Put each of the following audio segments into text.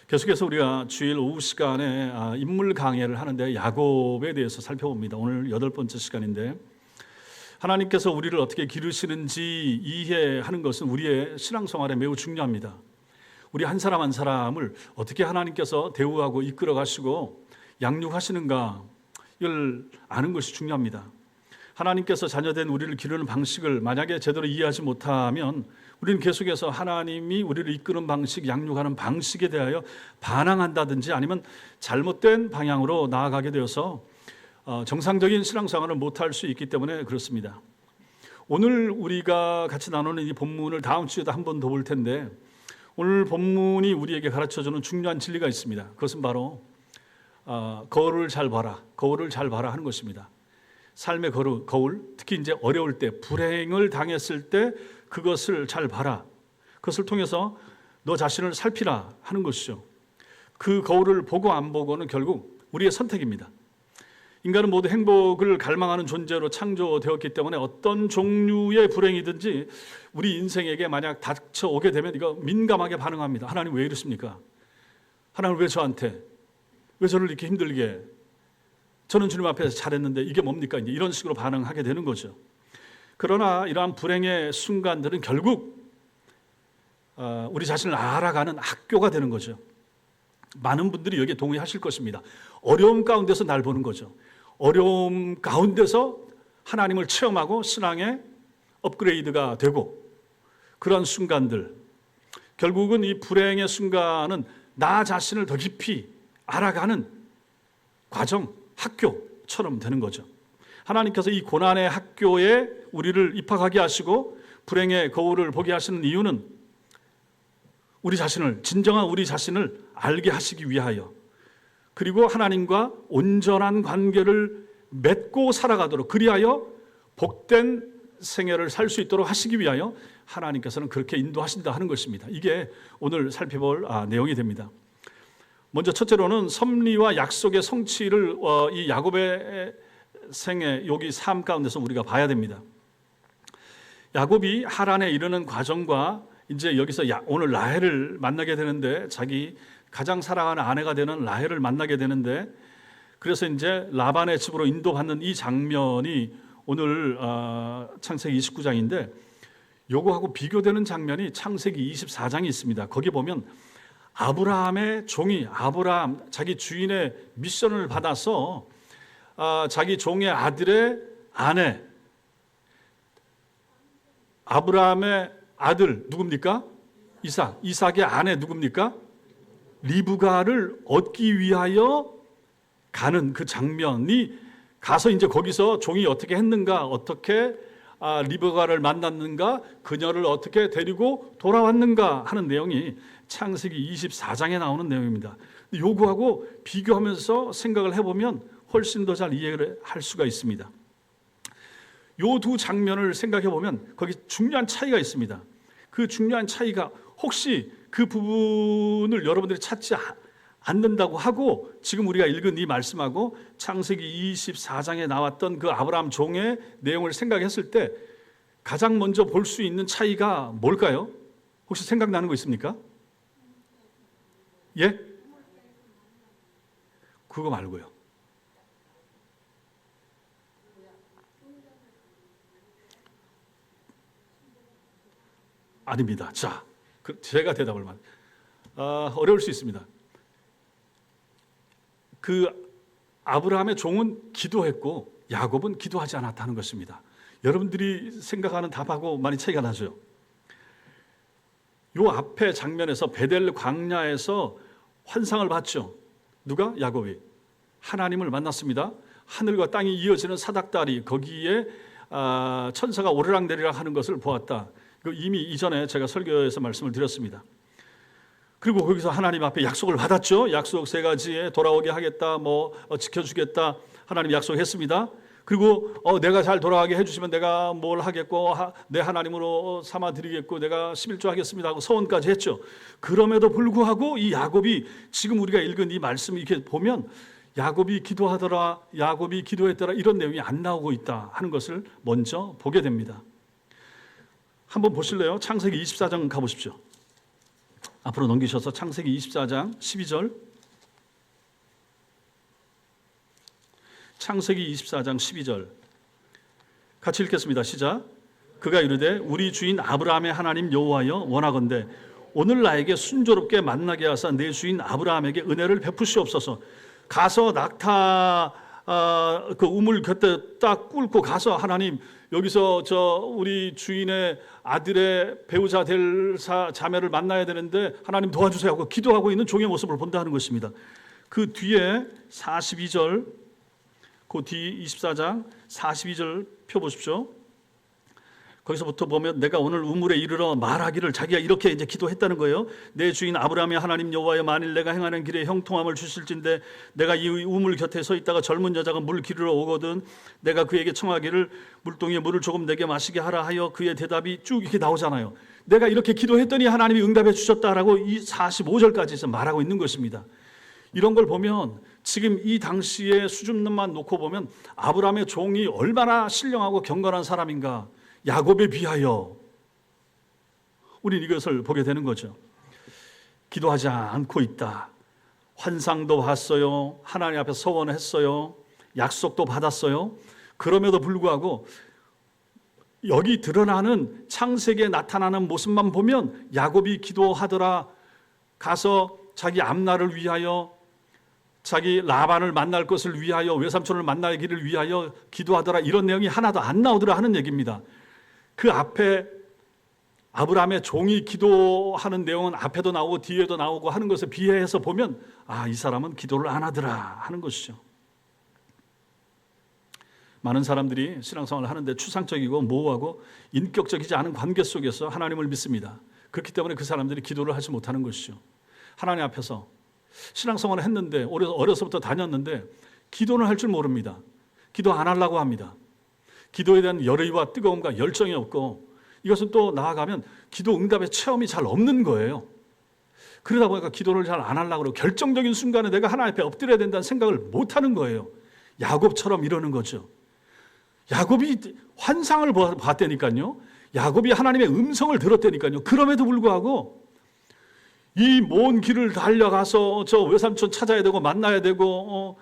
계속해서 우리가 주일 오후 시간에 인물 강해를 하는데 야곱에 대해서 살펴봅니다. 오늘 8번째 시간인데 하나님께서 우리를 어떻게 기르시는지 이해하는 것은 우리의 신앙생활에 매우 중요합니다. 우리 한 사람 한 사람을 어떻게 하나님께서 대우하고 이끌어 가시고 양육하시는가 이걸 아는 것이 중요합니다. 하나님께서 자녀된 우리를 기르는 방식을 만약에 제대로 이해하지 못하면 우리는 계속해서 하나님이 우리를 이끄는 방식, 양육하는 방식에 대하여 반항한다든지 아니면 잘못된 방향으로 나아가게 되어서 정상적인 신앙생활을 못할 수 있기 때문에 그렇습니다. 오늘 우리가 같이 나누는 이 본문을 다음 주에도 한 번 더 볼 텐데 오늘 본문이 우리에게 가르쳐주는 중요한 진리가 있습니다. 그것은 바로 거울을 잘 봐라, 거울을 잘 봐라 하는 것입니다. 삶의 거울, 특히 이제 어려울 때, 불행을 당했을 때 그것을 잘 봐라. 그것을 통해서 너 자신을 살피라 하는 것이죠. 그 거울을 보고 안 보고는 결국 우리의 선택입니다. 인간은 모두 행복을 갈망하는 존재로 창조되었기 때문에 어떤 종류의 불행이든지 우리 인생에게 만약 닥쳐오게 되면 이거 민감하게 반응합니다. 하나님 왜 이러십니까? 하나님 왜 저한테? 왜 저를 이렇게 힘들게? 저는 주님 앞에서 잘했는데 이게 뭡니까? 이제 이런 식으로 반응하게 되는 거죠. 그러나 이러한 불행의 순간들은 결국 우리 자신을 알아가는 학교가 되는 거죠. 많은 분들이 여기에 동의하실 것입니다. 어려움 가운데서 날 보는 거죠. 어려움 가운데서 하나님을 체험하고 신앙의 업그레이드가 되고 그런 순간들, 결국은 이 불행의 순간은 나 자신을 더 깊이 알아가는 과정, 학교처럼 되는 거죠. 하나님께서 이 고난의 학교에 우리를 입학하게 하시고 불행의 거울을 보게 하시는 이유는 우리 자신을, 진정한 우리 자신을 알게 하시기 위하여, 그리고 하나님과 온전한 관계를 맺고 살아가도록, 그리하여 복된 생애를 살 수 있도록 하시기 위하여 하나님께서는 그렇게 인도하신다 하는 것입니다. 이게 오늘 살펴볼 내용이 됩니다. 먼저 첫째로는 섭리와 약속의 성취를 이 야곱의 생애, 여기 삶 가운데서 우리가 봐야 됩니다. 야곱이 하란에 이르는 과정과 이제 여기서 오늘 라헬을 만나게 되는데, 자기 가장 사랑하는 아내가 되는 라헬을 만나게 되는데, 그래서 이제 라반의 집으로 인도받는 이 장면이 오늘 창세기 29장인데 요거하고 비교되는 장면이 창세기 24장이 있습니다. 거기 보면 아브라함의 종이, 아브라함 자기 주인의 미션을 받아서 자기 종의 아들의 아내, 아브라함의 아들 누굽니까? 이삭의 아내 누굽니까? 리브가를 얻기 위하여 가는 그 장면이, 가서 이제 거기서 종이 어떻게 했는가, 어떻게 리브가를 만났는가, 그녀를 어떻게 데리고 돌아왔는가 하는 내용이 창세기 24장에 나오는 내용입니다. 요구하고 비교하면서 생각을 해보면 훨씬 더 잘 이해를 할 수가 있습니다. 요 두 장면을 생각해 보면 거기 중요한 차이가 있습니다. 그 중요한 차이가, 혹시 그 부분을 여러분들이 찾지 않는다고 하고 지금 우리가 읽은 이 말씀하고 창세기 24장에 나왔던 그 아브라함 종의 내용을 생각했을 때 가장 먼저 볼 수 있는 차이가 뭘까요? 혹시 생각나는 거 있습니까? 예? 그거 말고요. 아닙니다. 자, 제가 대답을 어려울 수 있습니다. 그 아브라함의 종은 기도했고 야곱은 기도하지 않았다는 것입니다. 여러분들이 생각하는 답하고 많이 차이가 나죠. 요 앞에 장면에서 베델 광야에서 환상을 봤죠. 누가? 야곱이. 하나님을 만났습니다. 하늘과 땅이 이어지는 사닥다리, 거기에 천사가 오르락내리락 하는 것을 보았다. 이미 이전에 제가 설교에서 말씀을 드렸습니다. 그리고 거기서 하나님 앞에 약속을 받았죠. 약속 3가지에 돌아오게 하겠다, 지켜주겠다, 하나님 약속했습니다. 그리고 내가 잘 돌아가게 해주시면 내가 뭘 하겠고 내 하나님으로 삼아드리겠고 내가 11조 하겠습니다 하고 서원까지 했죠. 그럼에도 불구하고 이 야곱이, 지금 우리가 읽은 이 말씀을 이렇게 보면 야곱이 기도하더라, 야곱이 기도했더라, 이런 내용이 안 나오고 있다 하는 것을 먼저 보게 됩니다. 한번 보실래요? 창세기 24장 가보십시오. 앞으로 넘기셔서 창세기 24장 12절. 창세기 24장 12절. 같이 읽겠습니다. 시작. 그가 이르되 우리 주인 아브라함의 하나님 여호와여 원하건대 오늘 나에게 순조롭게 만나게 하사 내 주인 아브라함에게 은혜를 베푸시옵소서. 가서 낙타 그 우물 곁에 딱 꿇고 가서 하나님 여기서 우리 주인의 아들의 배우자 될 자매를 만나야 되는데 하나님 도와주세요 하고 기도하고 있는 종의 모습을 본다는 것입니다. 그 뒤에 42절, 그 뒤 24장 42절 펴보십시오. 거기서부터 보면 내가 오늘 우물에 이르러 말하기를 자기가 이렇게 이제 기도했다는 거예요. 내 주인 아브라함의 하나님 여호와여 만일 내가 행하는 길에 형통함을 주실진데 내가 이 우물 곁에 서 있다가 젊은 여자가 물 기르러 오거든 내가 그에게 청하기를 물동이에 물을 조금 내게 마시게 하라 하여 그의 대답이 쭉 이렇게 나오잖아요. 내가 이렇게 기도했더니 하나님이 응답해 주셨다라고 이 45절까지 말하고 있는 것입니다. 이런 걸 보면 지금 이 당시의 수준만 놓고 보면 아브라함의 종이 얼마나 신령하고 경건한 사람인가. 야곱에 비하여 우리는 이것을 보게 되는 거죠. 기도하지 않고 있다. 환상도 봤어요. 하나님 앞에 서원했어요. 약속도 받았어요. 그럼에도 불구하고 여기 드러나는 창세기에 나타나는 모습만 보면 야곱이 기도하더라. 가서 자기 암나를 위하여 자기 라반을 만날 것을 위하여 외삼촌을 만나기를 위하여 기도하더라. 이런 내용이 하나도 안 나오더라 하는 얘기입니다. 그 앞에 아브라함의 종이 기도하는 내용은 앞에도 나오고 뒤에도 나오고 하는 것에 비해서 보면 이 사람은 기도를 안 하더라 하는 것이죠. 많은 사람들이 신앙생활을 하는데 추상적이고 모호하고 인격적이지 않은 관계 속에서 하나님을 믿습니다. 그렇기 때문에 그 사람들이 기도를 하지 못하는 것이죠. 하나님 앞에서 신앙생활을 했는데 어려서부터 다녔는데 기도는 할 줄 모릅니다. 기도 안 하려고 합니다. 기도에 대한 열의와 뜨거움과 열정이 없고 이것은 또 나아가면 기도 응답의 체험이 잘 없는 거예요. 그러다 보니까 기도를 잘 안 하려고 그러고 결정적인 순간에 내가 하나님 앞에 엎드려야 된다는 생각을 못 하는 거예요. 야곱처럼 이러는 거죠. 야곱이 환상을 봤다니까요. 야곱이 하나님의 음성을 들었다니까요. 그럼에도 불구하고 이 먼 길을 달려가서 저 외삼촌 찾아야 되고 만나야 되고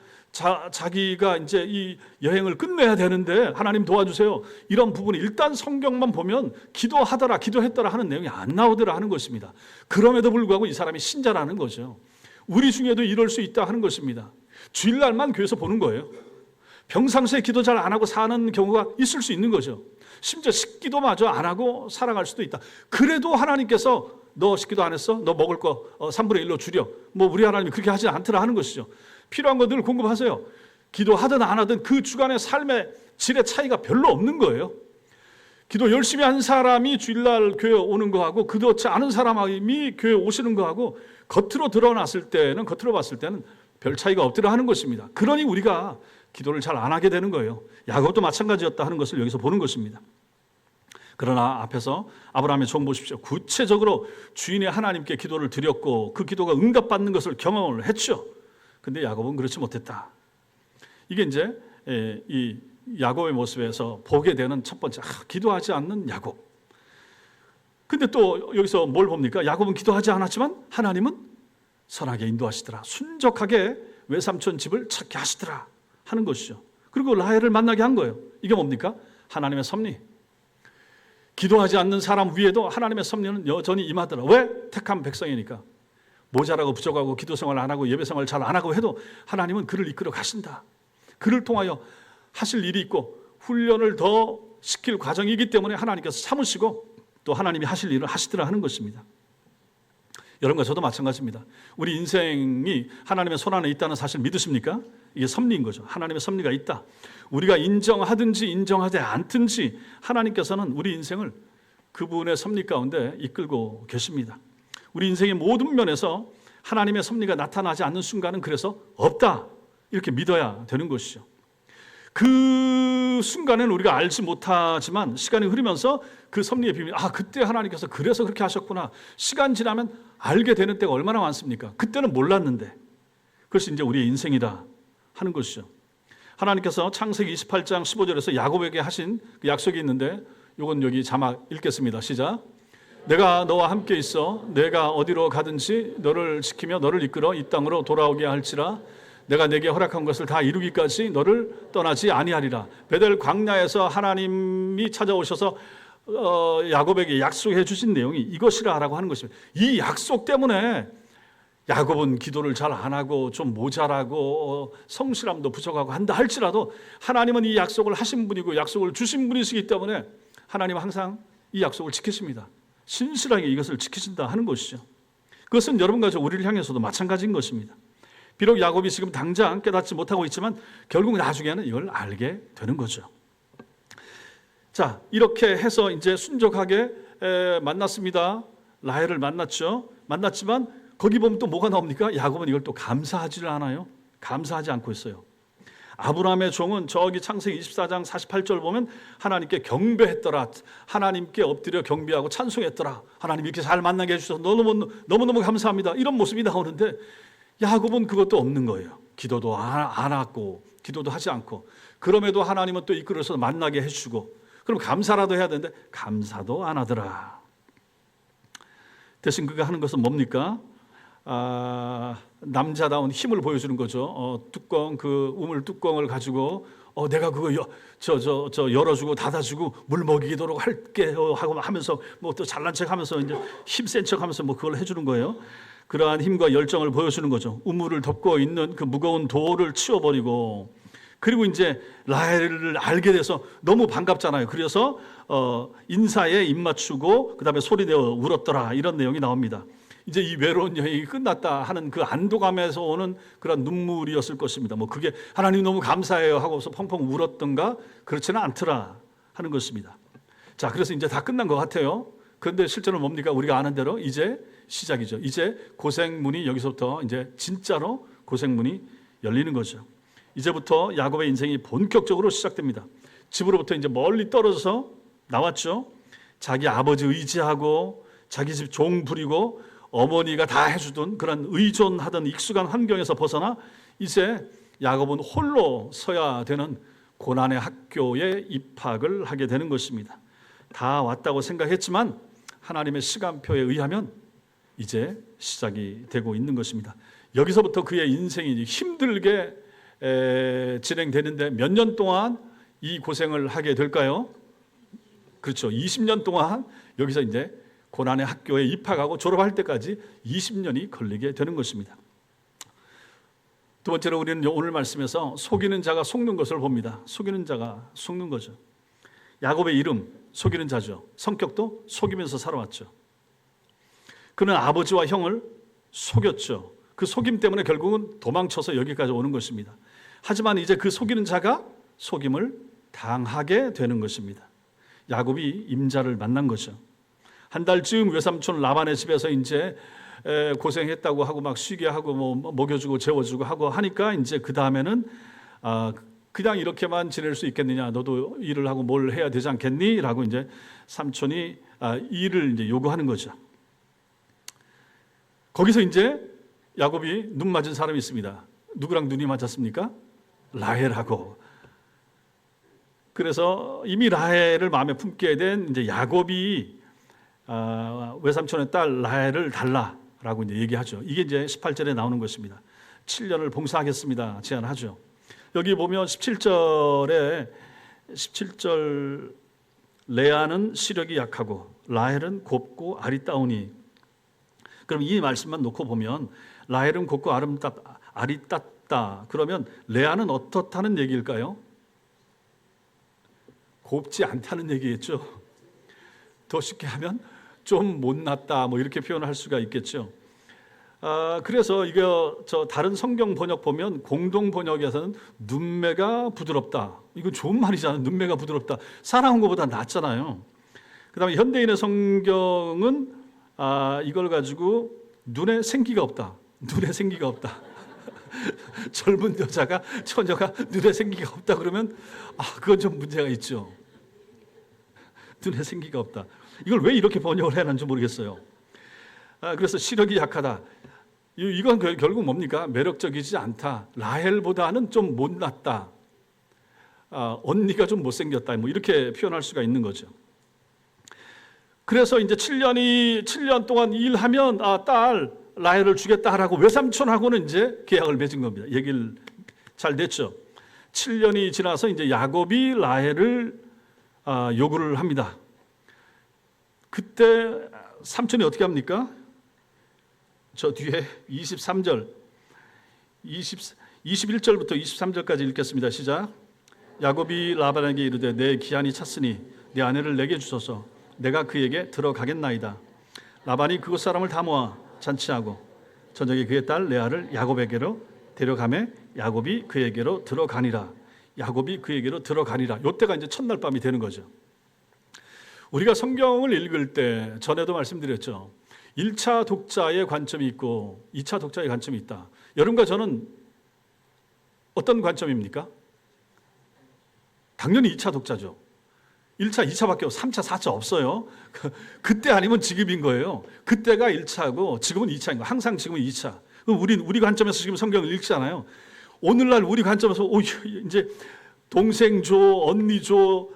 자기가 이제 이 여행을 끝내야 되는데 하나님 도와주세요. 이런 부분이 일단 성경만 보면 기도하더라, 기도했더라 하는 내용이 안 나오더라 하는 것입니다. 그럼에도 불구하고 이 사람이 신자라는 거죠. 우리 중에도 이럴 수 있다 하는 것입니다. 주일날만 교회에서 보는 거예요. 평상시에 기도 잘 안 하고 사는 경우가 있을 수 있는 거죠. 심지어 식기도마저 안 하고 살아갈 수도 있다. 그래도 하나님께서 너 식기도 안 했어? 너 먹을 거 3분의 1로 줄여. 우리 하나님이 그렇게 하지 않더라 하는 것이죠. 필요한 거 늘 공급하세요. 기도하든 안 하든 그 주간의 삶의 질의 차이가 별로 없는 거예요. 기도 열심히 한 사람이 주일날 교회 오는 거하고 그렇지 않은 사람이 교회 오시는 거하고 겉으로 봤을 때는 별 차이가 없더라 하는 것입니다. 그러니 우리가 기도를 잘 안 하게 되는 거예요. 야곱도 마찬가지였다 하는 것을 여기서 보는 것입니다. 그러나 앞에서 아브라함의 종 보십시오. 구체적으로 주인의 하나님께 기도를 드렸고 그 기도가 응답받는 것을 경험을 했죠. 근데 야곱은 그렇지 못했다. 이게 이제 이 야곱의 모습에서 보게 되는 첫 번째, 기도하지 않는 야곱. 근데 또 여기서 뭘 봅니까? 야곱은 기도하지 않았지만 하나님은 선하게 인도하시더라. 순적하게 외삼촌 집을 찾게 하시더라 하는 것이죠. 그리고 라헬을 만나게 한 거예요. 이게 뭡니까? 하나님의 섭리. 기도하지 않는 사람 위에도 하나님의 섭리는 여전히 임하더라. 왜? 택한 백성이니까. 모자라고 부족하고 기도 생활 안 하고 예배 생활 잘 안 하고 해도 하나님은 그를 이끌어 가신다. 그를 통하여 하실 일이 있고 훈련을 더 시킬 과정이기 때문에 하나님께서 참으시고 또 하나님이 하실 일을 하시더라 하는 것입니다. 여러분과 저도 마찬가지입니다. 우리 인생이 하나님의 손 안에 있다는 사실 믿으십니까? 이게 섭리인 거죠. 하나님의 섭리가 있다. 우리가 인정하든지 인정하지 않든지 하나님께서는 우리 인생을 그분의 섭리 가운데 이끌고 계십니다. 우리 인생의 모든 면에서 하나님의 섭리가 나타나지 않는 순간은 그래서 없다. 이렇게 믿어야 되는 것이죠. 그 순간에는 우리가 알지 못하지만 시간이 흐르면서 그 섭리의 비밀, 그때 하나님께서 그래서 그렇게 하셨구나. 시간 지나면 알게 되는 때가 얼마나 많습니까? 그때는 몰랐는데 그것이 이제 우리의 인생이다 하는 것이죠. 하나님께서 창세기 28장 15절에서 야곱에게 하신 그 약속이 있는데 이건 여기 자막 읽겠습니다. 시작. 내가 너와 함께 있어. 내가 어디로 가든지 너를 지키며 너를 이끌어 이 땅으로 돌아오게 할지라. 내가 내게 허락한 것을 다 이루기까지 너를 떠나지 아니하리라. 베델 광야에서 하나님이 찾아오셔서 야곱에게 약속해 주신 내용이 이것이라라고 하는 것입니다. 이 약속 때문에 야곱은 기도를 잘 안 하고 좀 모자라고 성실함도 부족하고 한다 할지라도 하나님은 이 약속을 하신 분이고 약속을 주신 분이시기 때문에 하나님은 항상 이 약속을 지키십니다. 신실하게 이것을 지키신다 하는 것이죠. 그것은 여러분과 저 우리를 향해서도 마찬가지인 것입니다. 비록 야곱이 지금 당장 깨닫지 못하고 있지만 결국 나중에는 이걸 알게 되는 거죠. 자, 이렇게 해서 이제 순적하게 만났습니다. 라헬을 만났죠. 만났지만 거기 보면 또 뭐가 나옵니까? 야곱은 이걸 또 감사하지를 않아요. 감사하지 않고 있어요. 아브라함의 종은 저기 창세기 24장 48절 보면 하나님께 경배했더라. 하나님께 엎드려 경배하고 찬송했더라. 하나님 이렇게 잘 만나게 해주셔서 너무너무 감사합니다. 이런 모습이 나오는데 야곱은 그것도 없는 거예요. 기도도 안 하고 기도도 하지 않고 그럼에도 하나님은 또 이끌어서 만나게 해주고 그럼 감사라도 해야 되는데 감사도 안 하더라. 대신 그가 하는 것은 뭡니까? 남자다운 힘을 보여주는 거죠. 뚜껑 그 우물 뚜껑을 가지고 내가 그거 열어주고 닫아주고 물 먹이도록 할게 하고 하면서 뭐 또 잘난 척하면서 이제 힘센 척하면서 뭐 그걸 해주는 거예요. 그러한 힘과 열정을 보여주는 거죠. 우물을 덮고 있는 그 무거운 돌을 치워버리고 그리고 이제 라헬을 알게 돼서 너무 반갑잖아요. 그래서 인사에 입 맞추고 그다음에 소리내어 울었더라 이런 내용이 나옵니다. 이제 이 외로운 여행이 끝났다 하는 그 안도감에서 오는 그런 눈물이었을 것입니다. 뭐 그게 하나님 너무 감사해요 하고서 펑펑 울었던가 그렇지는 않더라 하는 것입니다. 자, 그래서 이제 다 끝난 것 같아요. 그런데 실제로 뭡니까? 우리가 아는 대로 이제 시작이죠. 이제 고생문이 여기서부터 이제 진짜로 고생문이 열리는 거죠. 이제부터 야곱의 인생이 본격적으로 시작됩니다. 집으로부터 이제 멀리 떨어져서 나왔죠. 자기 아버지 의지하고 자기 집 종 부리고 어머니가 다 해주던 그런 의존하던 익숙한 환경에서 벗어나 이제 야곱은 홀로 서야 되는 고난의 학교에 입학을 하게 되는 것입니다. 다 왔다고 생각했지만 하나님의 시간표에 의하면 이제 시작이 되고 있는 것입니다. 여기서부터 그의 인생이 힘들게 진행되는데 몇 년 동안 이 고생을 하게 될까요? 그렇죠. 20년 동안 여기서 이제 고난의 학교에 입학하고 졸업할 때까지 20년이 걸리게 되는 것입니다. 두 번째로 우리는 오늘 말씀에서 속이는 자가 속는 것을 봅니다. 속이는 자가 속는 거죠. 야곱의 이름 속이는 자죠. 성격도 속이면서 살아왔죠. 그는 아버지와 형을 속였죠. 그 속임 때문에 결국은 도망쳐서 여기까지 오는 것입니다. 하지만 이제 그 속이는 자가 속임을 당하게 되는 것입니다. 야곱이 임자를 만난 거죠. 한 달쯤 외삼촌 라반의 집에서 이제 고생했다고 하고 막 쉬게 하고 뭐 먹여주고 재워주고 하고 하니까 이제 그 다음에는 그냥 이렇게만 지낼 수 있겠느냐? 너도 일을 하고 뭘 해야 되지 않겠니? 라고 이제 삼촌이 일을 이제 요구하는 거죠. 거기서 이제 야곱이 눈 맞은 사람이 있습니다. 누구랑 눈이 맞았습니까? 라헬하고. 그래서 이미 라헬을 마음에 품게 된 이제 야곱이 외삼촌의 딸 라헬을 달라라고 이제 얘기하죠. 이게 이제 18절에 나오는 것입니다. 7년을 봉사하겠습니다. 제안하죠. 여기 보면 17절 레아는 시력이 약하고 라헬은 곱고 아리따우니. 그럼 이 말씀만 놓고 보면 라헬은 곱고 아리따다. 그러면 레아는 어떻다는 얘기일까요? 곱지 않다는 얘기겠죠. 더 쉽게 하면 좀 못났다 뭐 이렇게 표현할 수가 있겠죠. 그래서 이거 다른 성경 번역 보면 공동 번역에서는 눈매가 부드럽다. 이거 좋은 말이잖아요. 눈매가 부드럽다. 사랑한 것보다 낫잖아요. 그다음에 현대인의 성경은 이걸 가지고 눈에 생기가 없다. 눈에 생기가 없다. 젊은 처녀가 눈에 생기가 없다 그러면 그건 좀 문제가 있죠. 눈에 생기가 없다. 이걸 왜 이렇게 번역을 해놨는지 모르겠어요. 그래서 시력이 약하다. 이건 결국 뭡니까? 매력적이지 않다. 라헬보다는 좀 못났다. 언니가 좀 못생겼다. 뭐 이렇게 표현할 수가 있는 거죠. 그래서 이제 7년 동안 일하면 딸 라헬을 주겠다라고 외삼촌하고는 이제 계약을 맺은 겁니다. 얘기를 잘 됐죠. 7년이 지나서 이제 야곱이 라헬을 요구를 합니다. 그때 삼촌이 어떻게 합니까? 저 뒤에 23절, 21절부터 23절까지 읽겠습니다. 시작. 야곱이 라반에게 이르되 내 기한이 찼으니 내 아내를 내게 주소서. 내가 그에게 들어가겠나이다. 라반이 그곳 사람을 다 모아 잔치하고 저녁에 그의 딸 레아를 야곱에게로 데려가매 야곱이 그에게로 들어가니라. 야곱이 그에게로 들어가니라. 이때가 이제 첫날 밤이 되는 거죠. 우리가 성경을 읽을 때 전에도 말씀드렸죠. 1차 독자의 관점이 있고 2차 독자의 관점이 있다. 여러분과 저는 어떤 관점입니까? 당연히 2차 독자죠. 1차, 2차밖에 3차, 4차 없어요. 그때 아니면 지금인 거예요. 그때가 1차고 지금은 2차인 거예요. 항상 지금은 2차. 우리 관점에서 지금 성경을 읽잖아요. 오늘날 우리 관점에서 이제 동생 줘, 언니 줘,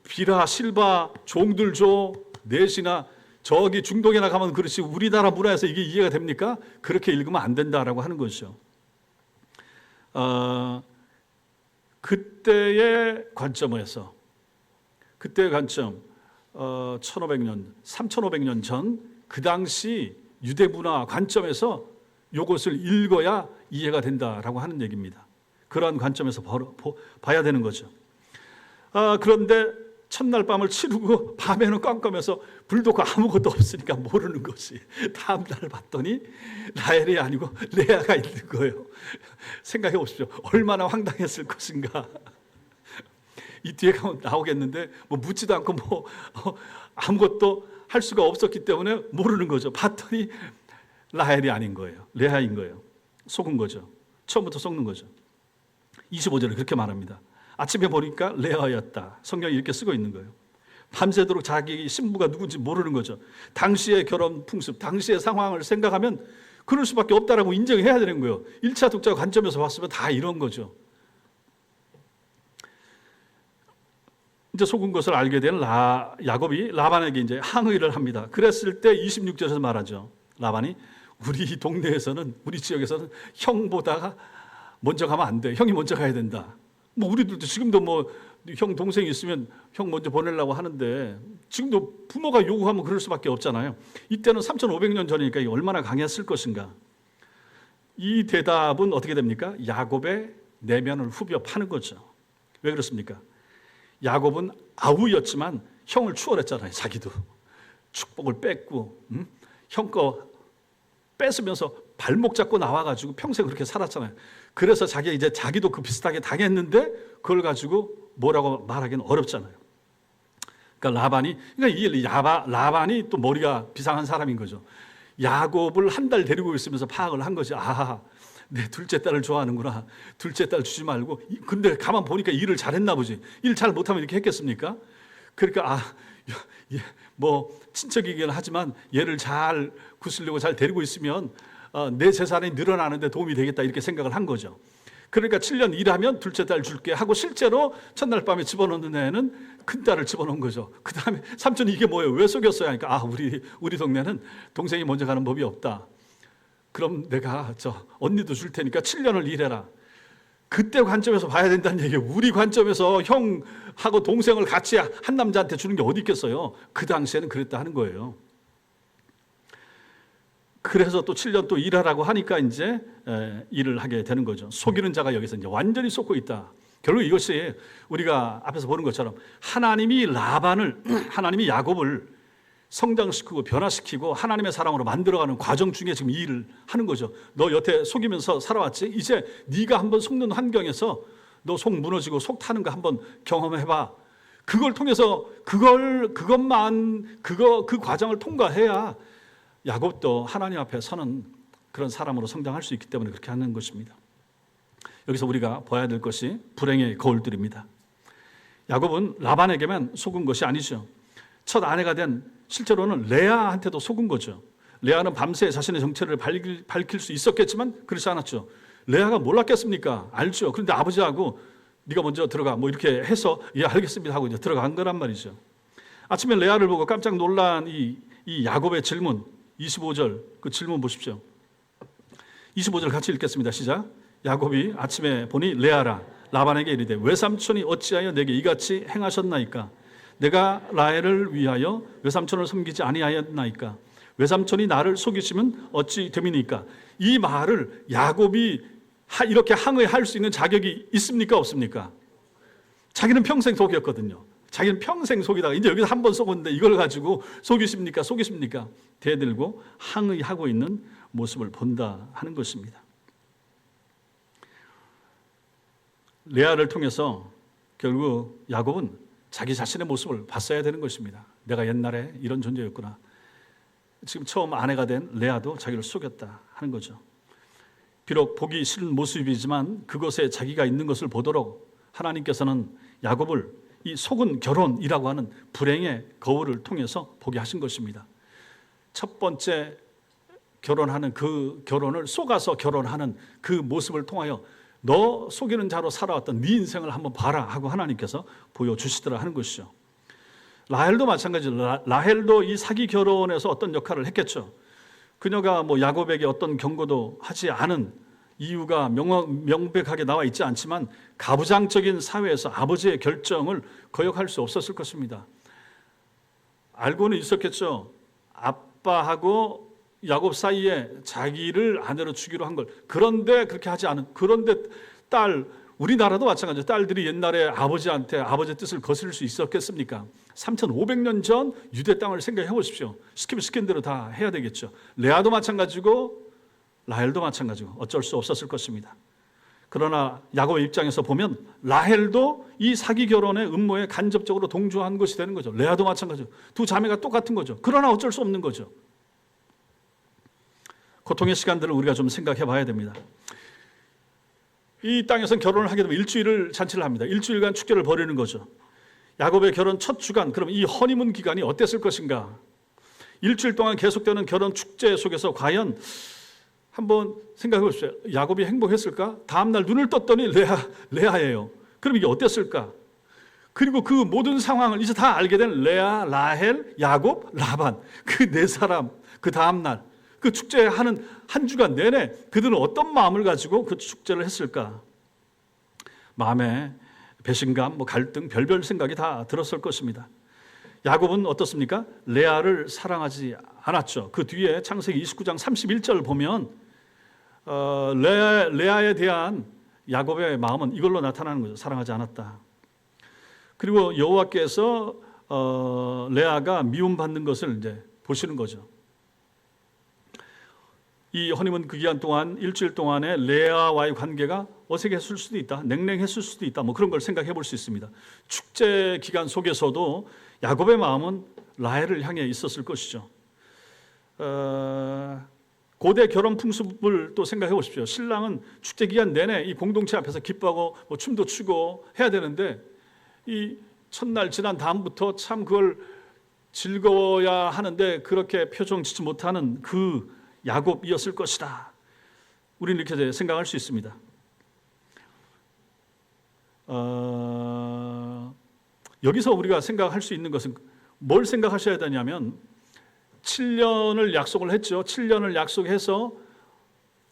비라, 실바, 종들 줘, 넷이나 저기 중동에나 가면 그렇지 우리나라 문화에서 이게 이해가 됩니까? 그렇게 읽으면 안 된다라고 하는 것이죠. 그때의 관점에서 그때의 관점 1500년, 3500년 전 그 당시 유대 문화 관점에서 이것을 읽어야 이해가 된다라고 하는 얘기입니다. 그러한 관점에서 봐야 되는 거죠. 그런데 첫날 밤을 치르고 밤에는 깜깜해서 불도 없고 아무것도 없으니까 모르는 것이 다음 날 봤더니 라헬이 아니고 레아가 있는 거예요. 생각해 보십시오. 얼마나 황당했을 것인가. 이 뒤에 가면 나오겠는데 묻지도 않고 아무것도 할 수가 없었기 때문에 모르는 거죠. 봤더니 라헬이 아닌 거예요. 레아인 거예요. 속은 거죠. 처음부터 속는 거죠. 25절에 그렇게 말합니다. 아침에 보니까 레아였다. 성경이 이렇게 쓰고 있는 거예요. 밤새도록 자기 신부가 누군지 모르는 거죠. 당시의 결혼 풍습, 당시의 상황을 생각하면 그럴 수밖에 없다라고 인정해야 되는 거예요. 1차 독자 관점에서 봤으면 다 이런 거죠. 이제 속은 것을 알게 된 야곱이 라반에게 이제 항의를 합니다. 그랬을 때 26절에서 말하죠. 라반이 우리 동네에서는, 우리 지역에서는 형보다가 먼저 가면 안 돼. 형이 먼저 가야 된다. 우리들도 지금도 형 동생이 있으면 형 먼저 보내려고 하는데 지금도 부모가 요구하면 그럴 수밖에 없잖아요. 이때는 3500년 전이니까 얼마나 강했을 것인가. 이 대답은 어떻게 됩니까? 야곱의 내면을 후벼 파는 거죠. 왜 그렇습니까? 야곱은 아우였지만 형을 추월했잖아요. 자기도 축복을 뺏고 형 거 뺏으면서 발목 잡고 나와가지고 평생 그렇게 살았잖아요. 그래서 자기도 그 비슷하게 당했는데 그걸 가지고 뭐라고 말하기는 어렵잖아요. 그러니까 라반이 또 머리가 비상한 사람인 거죠. 야곱을 한 달 데리고 있으면서 파악을 한 거지. 내 둘째 딸을 좋아하는구나. 둘째 딸 주지 말고. 근데 가만 보니까 일을 잘했나 보지. 일 잘 못하면 이렇게 했겠습니까? 그러니까 친척이긴 하지만 얘를 잘 구슬려고 잘 데리고 있으면 내 재산이 늘어나는데 도움이 되겠다 이렇게 생각을 한 거죠. 그러니까 7년 일하면 둘째 딸 줄게 하고 실제로 첫날 밤에 집어넣는 애는 큰 딸을 집어넣은 거죠. 그 다음에 삼촌이 이게 뭐예요? 왜 속였어요? 하니까 우리 동네는 동생이 먼저 가는 법이 없다. 그럼 내가 언니도 줄 테니까 7년을 일해라. 그때 관점에서 봐야 된다는 얘기예요. 우리 관점에서 형하고 동생을 같이 한 남자한테 주는 게 어디 있겠어요? 그 당시에는 그랬다 하는 거예요. 그래서 또 7년 또 일하라고 하니까 이제 일을 하게 되는 거죠. 속이는 자가 여기서 이제 완전히 속고 있다. 결국 이것이 우리가 앞에서 보는 것처럼 하나님이 야곱을 성장시키고 변화시키고 하나님의 사랑으로 만들어가는 과정 중에 지금 이 일을 하는 거죠. 너 여태 속이면서 살아왔지? 이제 네가 한번 속는 환경에서 너 속 무너지고 속 타는 거 한번 경험해봐. 그걸 통해서 그 과정을 통과해야 야곱도 하나님 앞에 서는 그런 사람으로 성장할 수 있기 때문에 그렇게 하는 것입니다. 여기서 우리가 봐야 될 것이 불행의 거울들입니다. 야곱은 라반에게만 속은 것이 아니죠. 첫 아내가 된 실제로는 레아한테도 속은 거죠. 레아는 밤새 자신의 정체를 밝힐 수 있었겠지만 그렇지 않았죠. 레아가 몰랐겠습니까? 알죠. 그런데 아버지하고 네가 먼저 들어가 이렇게 해서 알겠습니다 하고 이제 들어간 거란 말이죠. 아침에 레아를 보고 깜짝 놀란 이 야곱의 질문, 25절 그 질문 보십시오. 25절 같이 읽겠습니다. 시작. 야곱이 아침에 보니 레아라 라반에게 이르되 외삼촌이 어찌하여 내게 이같이 행하셨나이까? 내가 라헬을 위하여 외삼촌을 섬기지 아니하였나이까? 외삼촌이 나를 속이시면 어찌 됨이니까? 이 말을 야곱이 이렇게 항의할 수 있는 자격이 있습니까? 없습니까? 자기는 평생 속였거든요. 자기는 평생 속이다가 이제 여기서 한 번 속었는데 이걸 가지고 속이십니까? 속이십니까? 대들고 항의하고 있는 모습을 본다 하는 것입니다. 레아를 통해서 결국 야곱은 자기 자신의 모습을 봤어야 되는 것입니다. 내가 옛날에 이런 존재였구나. 지금 처음 아내가 된 레아도 자기를 속였다 하는 거죠. 비록 보기 싫은 모습이지만 그것에 자기가 있는 것을 보도록 하나님께서는 야곱을 이 속은 결혼이라고 하는 불행의 거울을 통해서 보게 하신 것입니다. 첫 번째 결혼하는 그 결혼을 속아서 결혼하는 그 모습을 통하여 너 속이는 자로 살아왔던 네 인생을 한번 봐라 하고 하나님께서 보여주시더라 하는 것이죠. 라헬도 마찬가지로 라헬도 이 사기 결혼에서 어떤 역할을 했겠죠. 그녀가 야곱에게 어떤 경고도 하지 않은 이유가 명백하게 나와 있지 않지만 가부장적인 사회에서 아버지의 결정을 거역할 수 없었을 것입니다. 알고는 있었겠죠. 아빠하고 야곱 사이에 자기를 아내로 주기로 한 걸. 그런데 그렇게 하지 않은. 그런데 우리나라도 마찬가지예요. 딸들이 옛날에 아버지한테 아버지의 뜻을 거스를 수 있었겠습니까? 3,500년 전 유대 땅을 생각해 보십시오. 시키면 시킨 대로 다 해야 되겠죠. 레아도 마찬가지고 라헬도 마찬가지고 어쩔 수 없었을 것입니다. 그러나 야곱의 입장에서 보면 라헬도 이 사기 결혼의 음모에 간접적으로 동조한 것이 되는 거죠. 레아도 마찬가지고 두 자매가 똑같은 거죠. 그러나 어쩔 수 없는 거죠. 고통의 시간들을 우리가 좀 생각해 봐야 됩니다. 이 땅에서는 결혼을 하게 되면 일주일을 잔치를 합니다. 일주일간 축제를 벌이는 거죠. 야곱의 결혼 첫 주간, 그럼 이 허니문 기간이 어땠을 것인가? 일주일 동안 계속되는 결혼 축제 속에서 과연 한번 생각해 보십시오. 야곱이 행복했을까? 다음날 눈을 떴더니 레아예요. 그럼 이게 어땠을까? 그리고 그 모든 상황을 이제 다 알게 된 레아, 라헬, 야곱, 라반 그 네 사람 그 다음날 그 축제하는 한 주간 내내 그들은 어떤 마음을 가지고 그 축제를 했을까? 마음에 배신감, 갈등, 별별 생각이 다 들었을 것입니다. 야곱은 어떻습니까? 레아를 사랑하지 않았죠. 그 뒤에 창세기 29장 31절 보면 레아에 대한 야곱의 마음은 이걸로 나타나는 거죠. 사랑하지 않았다. 그리고 여호와께서 레아가 미움받는 것을 이제 보시는 거죠. 이 허니문 그 기간 동안 일주일 동안에 레아와의 관계가 어색했을 수도 있다. 냉랭했을 수도 있다. 그런 걸 생각해 볼 수 있습니다. 축제 기간 속에서도 야곱의 마음은 라헬을 향해 있었을 것이죠. 고대 결혼 풍습을 또 생각해 보십시오. 신랑은 축제 기간 내내 이 공동체 앞에서 기뻐하고 춤도 추고 해야 되는데 이 첫날 지난 다음부터 참 그걸 즐거워야 하는데 그렇게 표정 짓지 못하는 그 야곱이었을 것이다. 우리는 이렇게 생각할 수 있습니다. 여기서 우리가 생각할 수 있는 것은 뭘 생각하셔야 되냐면 7년을 약속을 했죠. 7년을 약속해서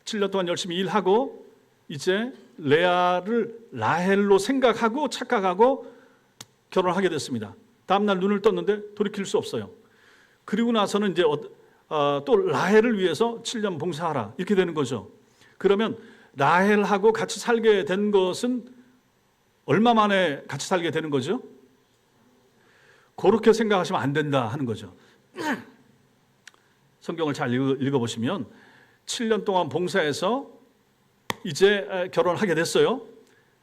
7년 동안 열심히 일하고 이제 레아를 라헬로 생각하고 착각하고 결혼하게 됐습니다. 다음날 눈을 떴는데 돌이킬 수 없어요. 그리고 나서는 이제 또 라헬을 위해서 7년 봉사하라 이렇게 되는 거죠. 그러면 라헬하고 같이 살게 된 것은 얼마 만에 같이 살게 되는 거죠? 그렇게 생각하시면 안 된다 하는 거죠. 성경을 잘 읽어보시면 7년 동안 봉사해서 이제 결혼하게 됐어요.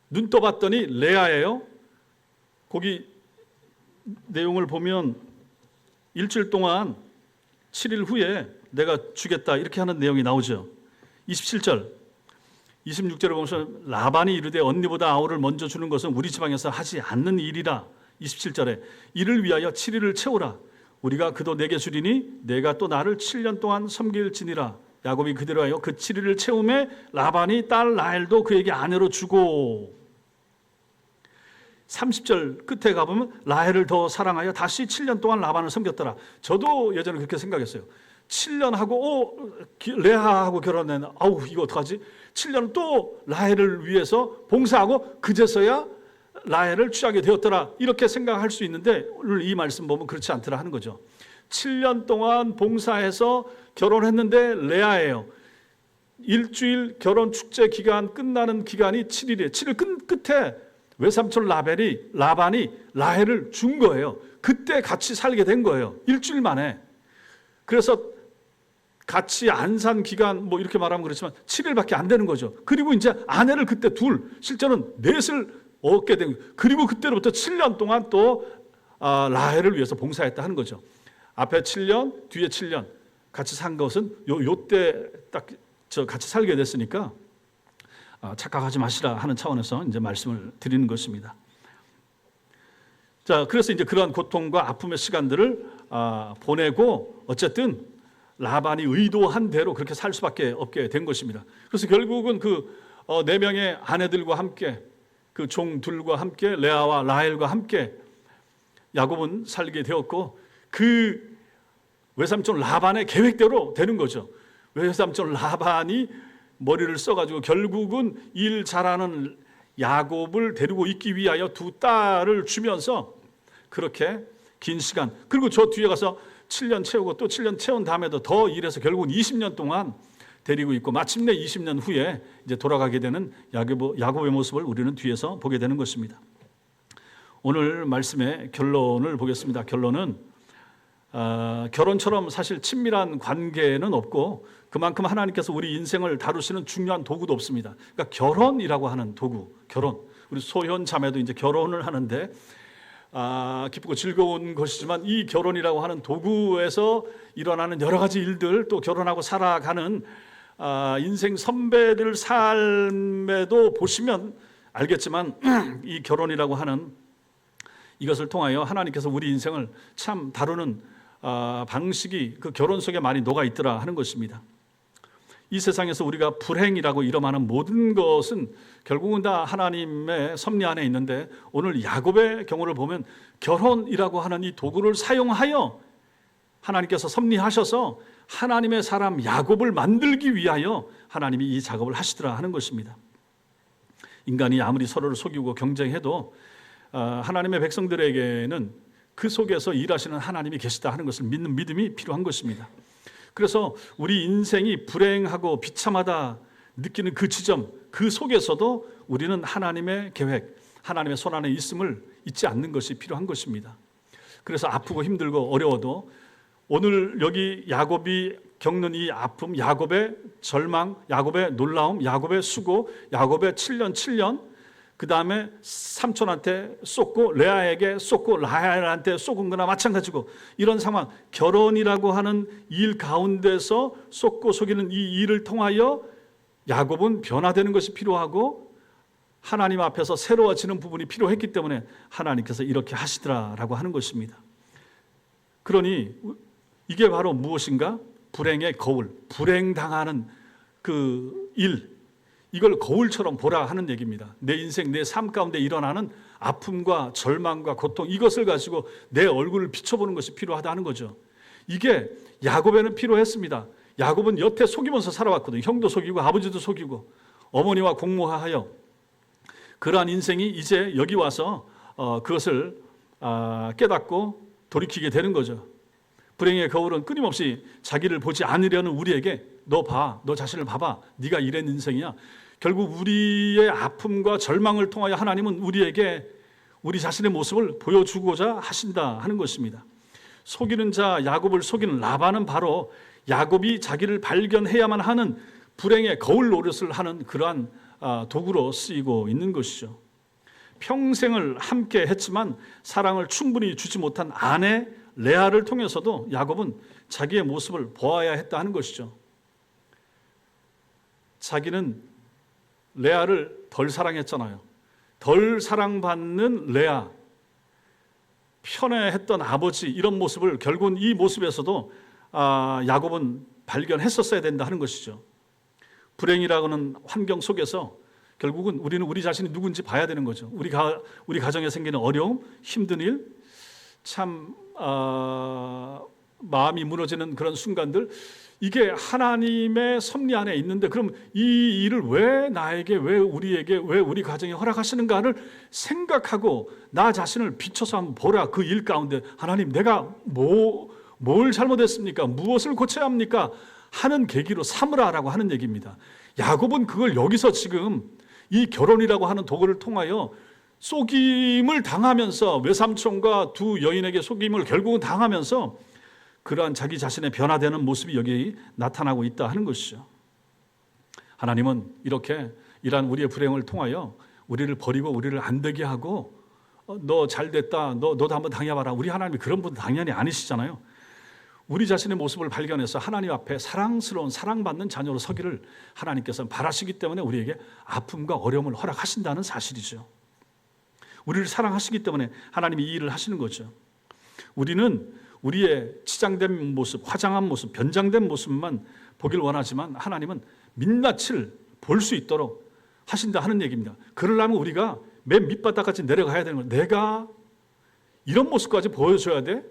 눈 떠봤더니 레아예요. 거기 내용을 보면 일주일 동안 7일 후에 내가 주겠다 이렇게 하는 내용이 나오죠. 27절 26절을 보면 라반이 이르되 언니보다 아우를 먼저 주는 것은 우리 지방에서 하지 않는 일이라. 27절에 이를 위하여 7일을 채우라. 우리가 그도 내게 주리니 내가 또 나를 7년 동안 섬길지니라. 야곱이 그대로 하여 그 7일을 채우매 라반이 딸 라헬도 그에게 아내로 주고 30절 끝에 가보면 라헬을 더 사랑하여 다시 7년 동안 라반을 섬겼더라. 저도 예전에 그렇게 생각했어요. 7년 하고 레아하고 결혼했네. 아우 이거 어떡하지? 7년 또 라헬을 위해서 봉사하고 그제서야 라헬을 취하게 되었더라. 이렇게 생각할 수 있는데 오늘 이 말씀 보면 그렇지 않더라 하는 거죠. 7년 동안 봉사해서 결혼했는데 레아예요. 일주일 결혼 축제 기간 끝나는 기간이 7일이에요. 7일 끝에 외삼촌 라반이 라헬을 준 거예요. 그때 같이 살게 된 거예요. 일주일 만에. 그래서 같이 안 산 기간 뭐 이렇게 말하면 그렇지만 7일밖에 안 되는 거죠. 그리고 이제 아내를 그때 실제는 넷을 얻게 된 거예요. 그리고 그때로부터 7년 동안 또 라헬을 위해서 봉사했다 하는 거죠. 앞에 7년, 뒤에 7년 같이 산 것은 요때 딱 같이 살게 됐으니까 착각하지 마시라 하는 차원에서 이제 말씀을 드리는 것입니다. 자, 그래서 이제 그러한 고통과 아픔의 시간들을 보내고 어쨌든 라반이 의도한 대로 그렇게 살 수밖에 없게 된 것입니다. 그래서 결국은 그 4명의 아내들과 함께 그 종들과 함께 레아와 라헬과 함께 야곱은 살게 되었고 그 외삼촌 라반의 계획대로 되는 거죠. 외삼촌 라반이 머리를 써가지고 결국은 일 잘하는 야곱을 데리고 있기 위하여 2딸을 주면서 그렇게 긴 시간, 그리고 저 뒤에 가서 7년 채우고 또 7년 채운 다음에도 더 일해서 결국은 20년 동안 데리고 있고 마침내 20년 후에 이제 돌아가게 되는 야곱의 모습을 우리는 뒤에서 보게 되는 것입니다. 오늘 말씀의 결론을 보겠습니다. 결론은 결혼처럼 사실 친밀한 관계는 없고 그만큼 하나님께서 우리 인생을 다루시는 중요한 도구도 없습니다. 그러니까 결혼이라고 하는 도구, 우리 소현 자매도 이제 결혼을 하는데 기쁘고 즐거운 것이지만 이 결혼이라고 하는 도구에서 일어나는 여러 가지 일들, 또 결혼하고 살아가는 인생 선배들 삶에도 보시면 알겠지만 이 결혼이라고 하는 이것을 통하여 하나님께서 우리 인생을 참 다루는 방식이 그 결혼 속에 많이 녹아 있더라 하는 것입니다. 이 세상에서 우리가 불행이라고 이름하는 모든 것은 결국은 다 하나님의 섭리 안에 있는데 오늘 야곱의 경우를 보면 결혼이라고 하는 이 도구를 사용하여 하나님께서 섭리하셔서 하나님의 사람 야곱을 만들기 위하여 하나님이 이 작업을 하시더라 하는 것입니다. 인간이 아무리 서로를 속이고 경쟁해도 하나님의 백성들에게는 그 속에서 일하시는 하나님이 계시다 하는 것을 믿는 믿음이 필요한 것입니다. 그래서 우리 인생이 불행하고 비참하다 느끼는 그 지점, 그 속에서도 우리는 하나님의 계획, 하나님의 손 안에 있음을 잊지 않는 것이 필요한 것입니다. 그래서 아프고 힘들고 어려워도 오늘 여기 야곱이 겪는 이 아픔, 야곱의 절망, 야곱의 놀라움, 야곱의 수고, 야곱의 7년, 그 다음에 삼촌한테 쏟고 레아에게 쏟고 라헬한테 쏟은 거나 마찬가지고 이런 상황, 결혼이라고 하는 일 가운데서 쏟고 속이는 이 일을 통하여 야곱은 변화되는 것이 필요하고 하나님 앞에서 새로워지는 부분이 필요했기 때문에 하나님께서 이렇게 하시더라라고 하는 것입니다. 그러니 이게 바로 무엇인가? 불행의 거울, 불행당하는 그 일, 이걸 거울처럼 보라 하는 얘기입니다. 내 인생, 내 삶 가운데 일어나는 아픔과 절망과 고통, 이것을 가지고 내 얼굴을 비춰보는 것이 필요하다는 거죠. 이게 야곱에는 필요했습니다. 야곱은 여태 속이면서 살아왔거든요. 형도 속이고 아버지도 속이고 어머니와 공모하여 그러한 인생이 이제 여기 와서 그것을 깨닫고 돌이키게 되는 거죠. 불행의 거울은 끊임없이 자기를 보지 않으려는 우리에게 너 자신을 봐봐. 네가 이런 인생이야. 결국 우리의 아픔과 절망을 통하여 하나님은 우리에게 우리 자신의 모습을 보여주고자 하신다 하는 것입니다. 속이는 자 야곱을 속이는 라반은 바로 야곱이 자기를 발견해야만 하는 불행의 거울 노릇을 하는 그러한 도구로 쓰이고 있는 것이죠. 평생을 함께 했지만 사랑을 충분히 주지 못한 아내 레아를 통해서도 야곱은 자기의 모습을 보아야 했다 하는 것이죠. 자기는 레아를 덜 사랑했잖아요. 덜 사랑받는 레아, 편애했던 아버지, 이런 모습을 결국은 이 모습에서도 야곱은 발견했었어야 된다 하는 것이죠. 불행이라고는 환경 속에서 결국은 우리는 우리 자신이 누군지 봐야 되는 거죠. 우리 가정에 생기는 어려움, 힘든 일, 참 마음이 무너지는 그런 순간들, 이게 하나님의 섭리 안에 있는데 그럼 이 일을 왜 나에게, 왜 우리에게, 왜 우리 가정에 허락하시는가를 생각하고 나 자신을 비춰서 한번 보라. 그 일 가운데 하나님, 내가 뭘 잘못했습니까? 무엇을 고쳐야 합니까? 하는 계기로 삼으라라고 하는 얘기입니다. 야곱은 그걸 여기서 지금 이 결혼이라고 하는 도구를 통하여 속임을 당하면서, 외삼촌과 두 여인에게 속임을 결국은 당하면서 그러한 자기 자신의 변화되는 모습이 여기 나타나고 있다 하는 것이죠. 하나님은 이렇게 이러한 우리의 불행을 통하여 우리를 버리고 우리를 안 되게 하고 너 잘됐다, 너도 한번 당해봐라. 우리 하나님이 그런 분 당연히 아니시잖아요. 우리 자신의 모습을 발견해서 하나님 앞에 사랑스러운, 사랑받는 자녀로 서기를 하나님께서 바라시기 때문에 우리에게 아픔과 어려움을 허락하신다는 사실이죠. 우리를 사랑하시기 때문에 하나님이 이 일을 하시는 거죠. 우리는 우리의 치장된 모습, 화장한 모습, 변장된 모습만 보길 원하지만 하나님은 민낯을 볼 수 있도록 하신다 하는 얘기입니다. 그러려면 우리가 맨 밑바닥까지 내려가야 되는 거예요. 내가 이런 모습까지 보여줘야 돼?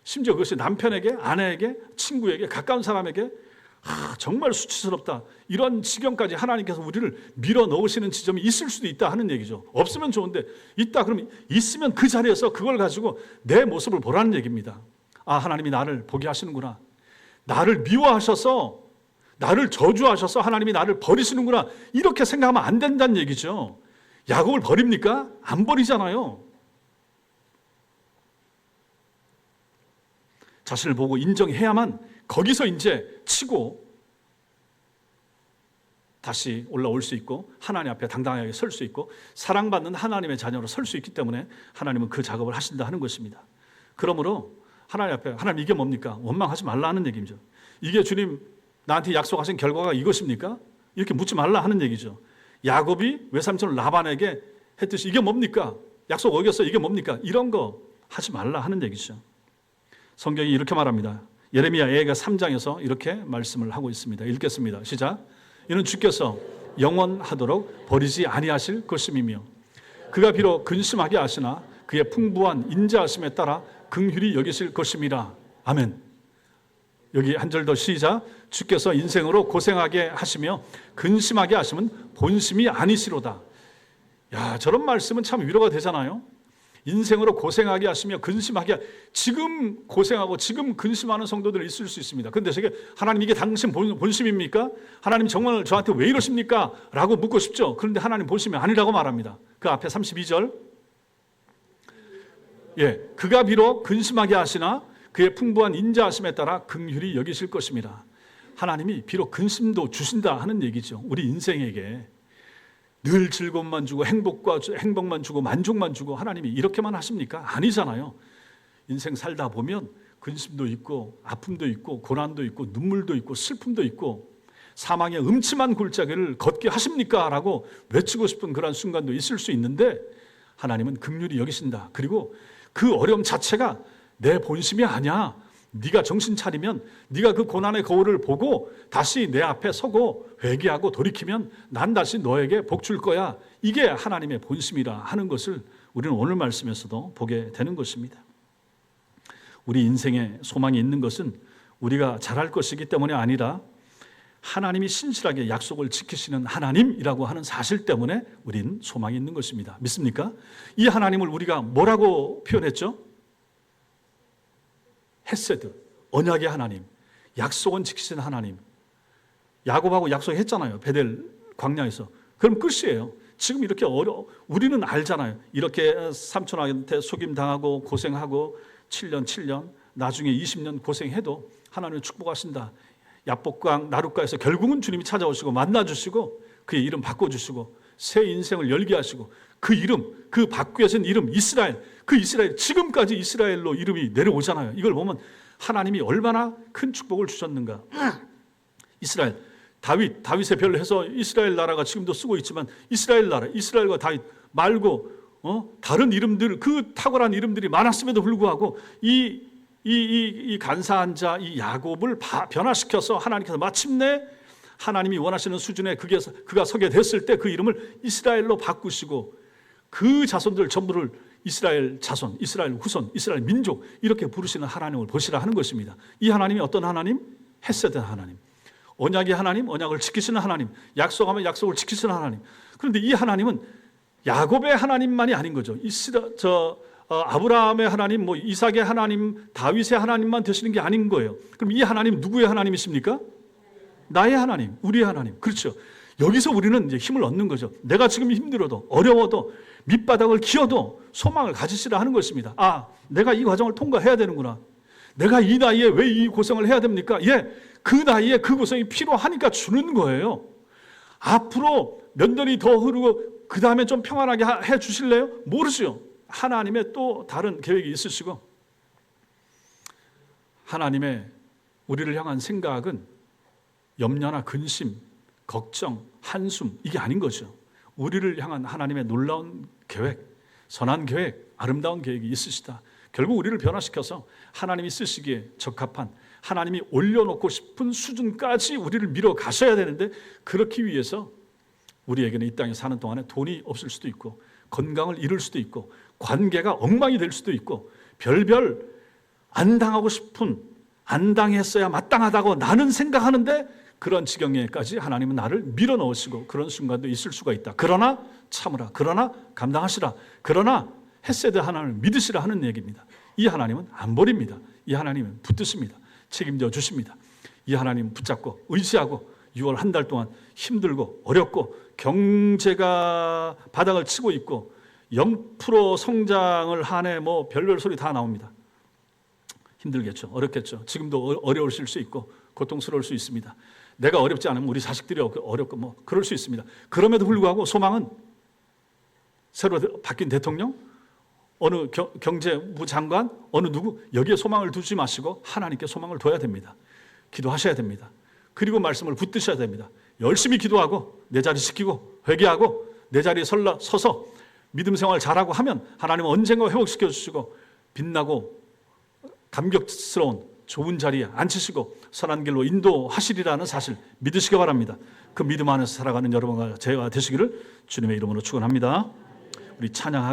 심지어 그것이 남편에게, 아내에게, 친구에게, 가까운 사람에게 정말 수치스럽다. 이런 지경까지 하나님께서 우리를 밀어 넣으시는 지점이 있을 수도 있다 하는 얘기죠. 없으면 좋은데 있다 그러면 있으면 그 자리에서 그걸 가지고 내 모습을 보라는 얘기입니다. 아, 하나님이 나를 보게 하시는구나. 나를 미워하셔서, 나를 저주하셔서 하나님이 나를 버리시는구나. 이렇게 생각하면 안 된다는 얘기죠. 야곱을 버립니까? 안 버리잖아요. 자신을 보고 인정해야만 거기서 이제 치고 다시 올라올 수 있고 하나님 앞에 당당하게 설 수 있고 사랑받는 하나님의 자녀로 설 수 있기 때문에 하나님은 그 작업을 하신다 하는 것입니다. 그러므로 하나님 앞에, 하나님 이게 뭡니까? 원망하지 말라는 얘기죠. 이게 주님 나한테 약속하신 결과가 이것입니까? 이렇게 묻지 말라 하는 얘기죠. 야곱이 외삼촌 라반에게 했듯이 이게 뭡니까? 약속 어겼어, 이게 뭡니까? 이런 거 하지 말라 하는 얘기죠. 성경이 이렇게 말합니다. 예레미야 예가 3장에서 이렇게 말씀을 하고 있습니다. 읽겠습니다. 시작. 이는 주께서 영원하도록 버리지 아니하실 것임이며 그가 비록 근심하게 하시나 그의 풍부한 인자하심에 따라 긍휼히 여기실 것임이라. 아멘. 여기 한 절 더 시작. 주께서 인생으로 고생하게 하시며 근심하게 하시면 본심이 아니시로다. 야, 저런 말씀은 참 위로가 되잖아요. 인생으로 고생하게 하시며 근심하게, 지금 고생하고 지금 근심하는 성도들이 있을 수 있습니다. 그런데 저게 하나님 이게 당신 본심입니까? 하나님 정말 저한테 왜 이러십니까? 라고 묻고 싶죠. 그런데 하나님 본심이 아니라고 말합니다. 그 앞에 32절. 예, 그가 비록 근심하게 하시나 그의 풍부한 인자하심에 따라 긍휼히 여기실 것입니다. 하나님이 비록 근심도 주신다 하는 얘기죠. 우리 인생에게 늘 즐거움만 주고 행복만 주고 만족만 주고 하나님이 이렇게만 하십니까? 아니잖아요. 인생 살다 보면 근심도 있고 아픔도 있고 고난도 있고 눈물도 있고 슬픔도 있고 사망의 음침한 골짜기를 걷게 하십니까? 라고 외치고 싶은 그런 순간도 있을 수 있는데 하나님은 긍휼히 여기신다. 그리고 그 어려움 자체가 내 본심이 아니야. 네가 정신 차리면, 네가 그 고난의 거울을 보고 다시 내 앞에 서고 회개하고 돌이키면 난 다시 너에게 복 줄 거야. 이게 하나님의 본심이라 하는 것을 우리는 오늘 말씀에서도 보게 되는 것입니다. 우리 인생에 소망이 있는 것은 우리가 잘할 것이기 때문에 아니라 하나님이 신실하게 약속을 지키시는 하나님이라고 하는 사실 때문에 우리는 소망이 있는 것입니다. 믿습니까? 이 하나님을 우리가 뭐라고 표현했죠? 헤세드, 언약의 하나님, 약속은 지키시는 하나님. 야곱하고 약속했잖아요. 베델 광야에서. 그럼 끝이에요. 지금 이렇게 우리는 알잖아요. 이렇게 삼촌한테 속임당하고 고생하고 7년 나중에 20년 고생해도 하나님을 축복하신다. 야복강 나룻가에서 결국은 주님이 찾아오시고 만나주시고 그의 이름 바꿔주시고 새 인생을 열게 하시고 그 이름, 그 바꾸어진 이름 이스라엘, 그 이스라엘 지금까지 이스라엘로 이름이 내려오잖아요. 이걸 보면 하나님이 얼마나 큰 축복을 주셨는가. 이스라엘, 다윗의 별로 해서 이스라엘 나라가 지금도 쓰고 있지만 이스라엘 나라, 이스라엘과 다윗 말고 다른 이름들, 그 탁월한 이름들이 많았음에도 불구하고 이 간사한 자, 이 야곱을 변화시켜서 하나님께서 마침내 하나님이 원하시는 수준에 그가 서게 됐을 때 그 이름을 이스라엘로 바꾸시고 그 자손들 전부를 이스라엘 자손, 이스라엘 후손, 이스라엘 민족 이렇게 부르시는 하나님을 보시라 하는 것입니다. 이 하나님이 어떤 하나님? 헤세드 하나님, 언약의 하나님, 언약을 지키시는 하나님, 약속하면 약속을 지키시는 하나님. 그런데 이 하나님은 야곱의 하나님만이 아닌 거죠. 아브라함의 하나님, 이삭의 하나님, 다윗의 하나님만 되시는 게 아닌 거예요. 그럼 이 하나님 누구의 하나님이십니까? 나의 하나님, 우리의 하나님. 그렇죠. 여기서 우리는 이제 힘을 얻는 거죠. 내가 지금 힘들어도 어려워도 밑바닥을 기어도 소망을 가지시라 하는 것입니다. 아, 내가 이 과정을 통과해야 되는구나. 내가 이 나이에 왜 이 고생을 해야 됩니까? 예, 그 나이에 그 고생이 필요하니까 주는 거예요. 앞으로 몇 년이 더 흐르고 그 다음에 좀 평안하게 해 주실래요? 모르죠. 하나님의 또 다른 계획이 있으시고, 하나님의 우리를 향한 생각은 염려나 근심, 걱정, 한숨 이게 아닌 거죠. 우리를 향한 하나님의 놀라운 계획, 선한 계획, 아름다운 계획이 있으시다. 결국 우리를 변화시켜서 하나님이 쓰시기에 적합한, 하나님이 올려놓고 싶은 수준까지 우리를 밀어 가셔야 되는데, 그렇기 위해서 우리에게는 이 땅에 사는 동안에 돈이 없을 수도 있고, 건강을 잃을 수도 있고, 관계가 엉망이 될 수도 있고, 별별 안 당하고 싶은, 안 당했어야 마땅하다고 나는 생각하는데 그런 지경에까지 하나님은 나를 밀어넣으시고 그런 순간도 있을 수가 있다. 그러나 참으라, 그러나 감당하시라, 그러나 헤세드 하나님을 믿으시라 하는 얘기입니다. 이 하나님은 안 버립니다. 이 하나님은 붙드십니다. 책임져 주십니다. 이 하나님 붙잡고 의지하고 6월 한 달 동안 힘들고 어렵고 경제가 바닥을 치고 있고 0% 성장을 한 해 별별 소리 다 나옵니다. 힘들겠죠. 어렵겠죠. 지금도 어려우실 수 있고 고통스러울 수 있습니다. 내가 어렵지 않으면 우리 자식들이 어렵고 그럴 수 있습니다. 그럼에도 불구하고 소망은 새로 바뀐 대통령, 어느 경제부 장관, 어느 누구 여기에 소망을 두지 마시고 하나님께 소망을 둬야 됩니다. 기도하셔야 됩니다. 그리고 말씀을 붙드셔야 됩니다. 열심히 기도하고 내 자리 지키고 회개하고 내 자리에 서서 믿음 생활 잘하고 하면 하나님은 언젠가 회복시켜 주시고 빛나고 감격스러운 좋은 자리에 앉히시고 선한 길로 인도하시리라는 사실 믿으시기 바랍니다. 그 믿음 안에서 살아가는 여러분과 제가 되시기를 주님의 이름으로 축원합니다. 우리 찬양하